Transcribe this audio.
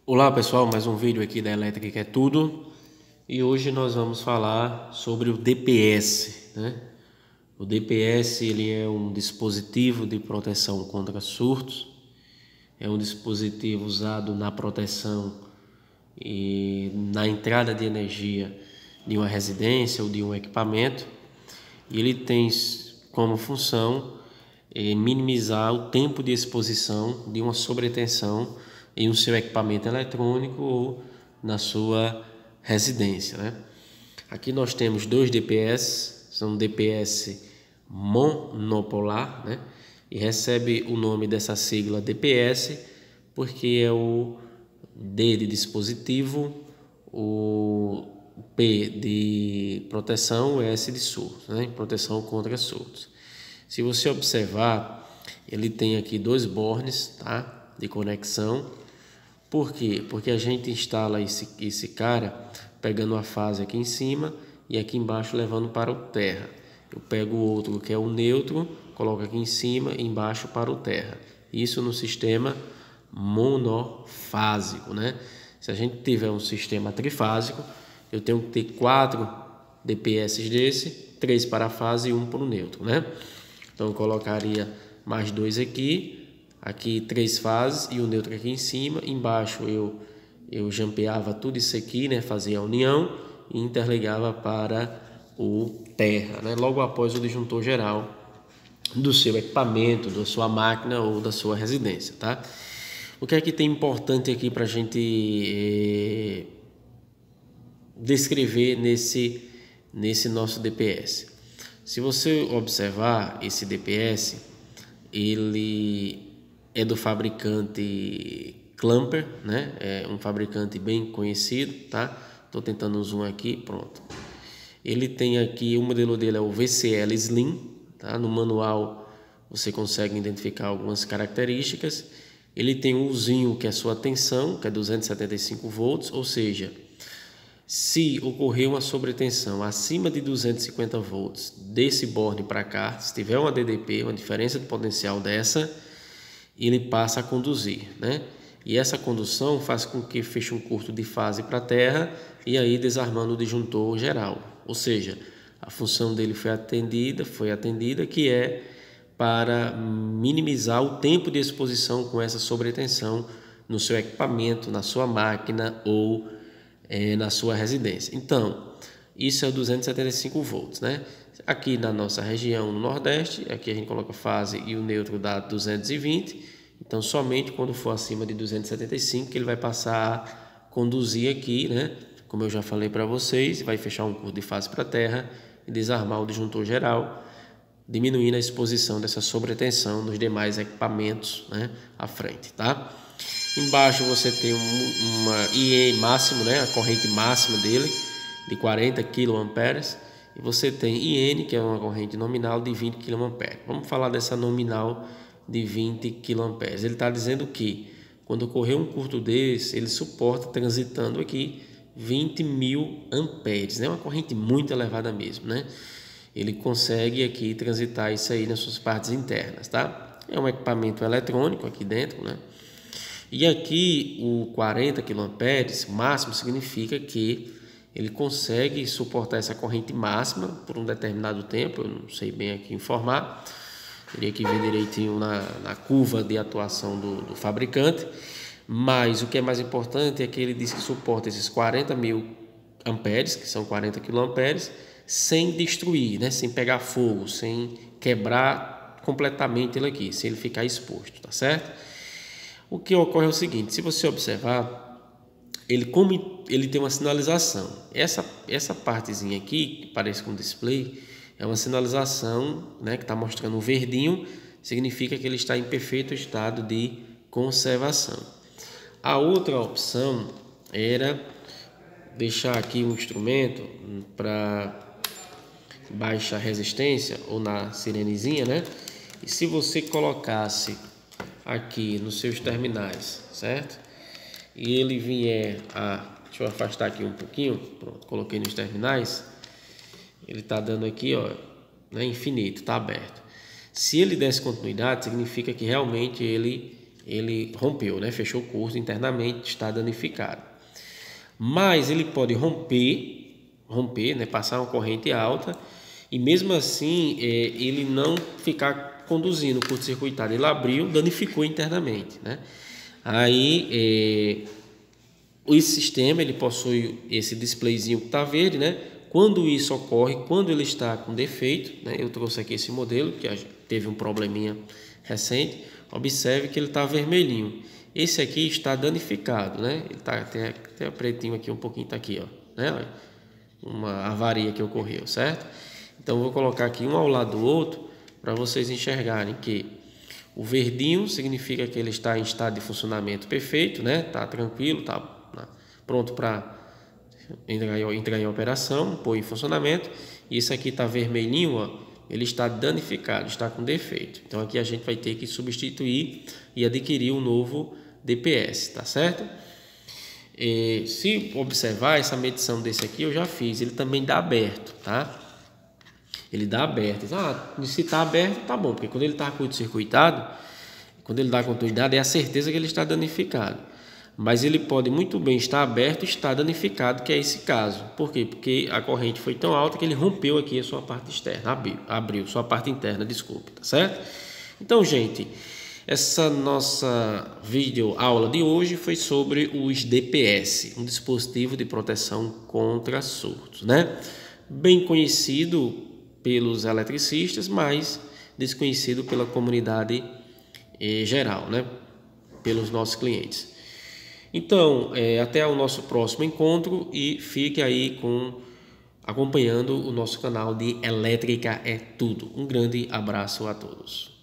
Olá pessoal, mais um vídeo aqui da Elétrica é Tudo e hoje nós vamos falar sobre o DPS, né? O DPS ele é um dispositivo de proteção contra surtos, é um dispositivo usado na proteção e na entrada de energia de uma residência ou de um equipamento, e ele tem como função minimizar o tempo de exposição de uma sobretensão em um seu equipamento eletrônico ou na sua residência, né? Aqui nós temos dois DPS, são DPS monopolar, né? E recebe o nome dessa sigla DPS porque é o D de dispositivo, o P de proteção, o S de surto, né? Proteção contra surtos. Se você observar, ele tem aqui dois bornes, tá? De conexão. Por quê? Porque a gente instala esse cara pegando a fase aqui em cima e aqui embaixo levando para o terra. Eu pego o outro que é o neutro, coloco aqui em cima e embaixo para o terra. Isso no sistema monofásico, né? Se a gente tiver um sistema trifásico, eu tenho que ter 4 DPS desse, 3 para a fase e 1 para o neutro, né? Então eu colocaria mais 2 aqui 3 fases e o neutro aqui em cima. Embaixo eu jampeava tudo isso aqui, né? Fazia a união e interligava para o terra, né? Logo após o disjuntor geral do seu equipamento, da sua máquina ou da sua residência, tá? O que é que tem importante aqui para a gente descrever nesse nosso DPS? Se você observar esse DPS, ele é do fabricante Clamper, né? É um fabricante bem conhecido, tá? Tô tentando um zoom aqui, pronto. Ele tem aqui, o modelo dele é o VCL Slim, tá? No manual você consegue identificar algumas características. Ele tem um Uzinho que é sua tensão, que é 275 volts, ou seja, se ocorrer uma sobretensão acima de 250 volts desse borne para cá, se tiver uma DDP, uma diferença de potencial dessa, ele passa a conduzir, né? E essa condução faz com que feche um curto de fase para a terra e aí desarmando o disjuntor geral. Ou seja, a função dele foi atendida, que é para minimizar o tempo de exposição com essa sobretensão no seu equipamento, na sua máquina ou na sua residência. Então, isso é o 275 volts, né? Aqui na nossa região, no Nordeste, aqui a gente coloca a fase e o neutro dá 220. Então, somente quando for acima de 275 que ele vai passar a conduzir aqui, né? Como eu já falei para vocês, vai fechar um curto de fase para a terra e desarmar o disjuntor geral, diminuindo a exposição dessa sobretensão nos demais equipamentos, né, à frente, tá? Embaixo você tem uma IE máximo, né, a corrente máxima dele de 40 kA, e você tem IN, que é uma corrente nominal de 20 kA. Vamos falar dessa nominal de 20 kA. Ele está dizendo que quando ocorrer um curto desse, ele suporta transitando aqui 20.000 amperes, né? Uma corrente muito elevada mesmo, né? Ele consegue aqui transitar isso aí nas suas partes internas, tá? É um equipamento eletrônico aqui dentro, né? E aqui o 40 kA máximo significa que ele consegue suportar essa corrente máxima por um determinado tempo. Eu não sei bem aqui informar, teria que ver direitinho na curva de atuação do fabricante, mas o que é mais importante é que ele diz que suporta esses 40.000 amperes, que são 40 kA, sem destruir, né? Sem pegar fogo, sem quebrar completamente ele aqui, sem ele ficar exposto, tá certo? O que ocorre é o seguinte: se você observar, como ele tem uma sinalização, essa partezinha aqui, que parece com display, é uma sinalização, né, que está mostrando um verdinho, significa que ele está em perfeito estado de conservação. A outra opção era deixar aqui um instrumento para baixa resistência ou na sirenezinha, né? E se você colocasse aqui nos seus terminais, certo? E ele vier deixa eu afastar aqui um pouquinho, pronto, coloquei nos terminais. Ele está dando aqui, ó, né, infinito, está aberto. Se ele desse continuidade, significa que realmente ele ele rompeu, né? Fechou o curto internamente, está danificado. Mas ele pode romper, né? Passar uma corrente alta e mesmo assim ele não ficar conduzindo curto-circuitado. Ele abriu, danificou internamente, né? Aí o sistema ele possui esse displayzinho que está verde, né? Quando isso ocorre, quando ele está com defeito, né? Eu trouxe aqui esse modelo que teve um probleminha recente. Observe que ele está vermelhinho. Esse aqui está danificado, né? Ele tá até pretinho aqui um pouquinho, tá aqui, ó, né? Uma avaria que ocorreu, certo? Então vou colocar aqui um ao lado do outro para vocês enxergarem que o verdinho significa que ele está em estado de funcionamento perfeito, né? Tá tranquilo, tá pronto para entrar em operação, pôr em funcionamento. E isso aqui está vermelhinho, ó. Ele está danificado, está com defeito. Então aqui a gente vai ter que substituir e adquirir um novo DPS, tá certo? Se observar essa medição desse aqui, eu já fiz. Ele também dá aberto, tá? Ele dá aberto. Se está aberto, tá bom, porque quando ele está curto-circuitado, quando ele dá continuidade, é a certeza que ele está danificado. Mas ele pode muito bem estar aberto e estar danificado, que é esse caso. Por quê? Porque a corrente foi tão alta que ele rompeu aqui a sua parte externa, abriu sua parte interna, desculpe, tá certo? Então, gente, essa nossa vídeo aula de hoje foi sobre os DPS, um dispositivo de proteção contra surtos, né? Bem conhecido pelos eletricistas, mas desconhecido pela comunidade geral, né? Pelos nossos clientes. Então, até o nosso próximo encontro e fique aí acompanhando o nosso canal de Elétrica é Tudo. Um grande abraço a todos.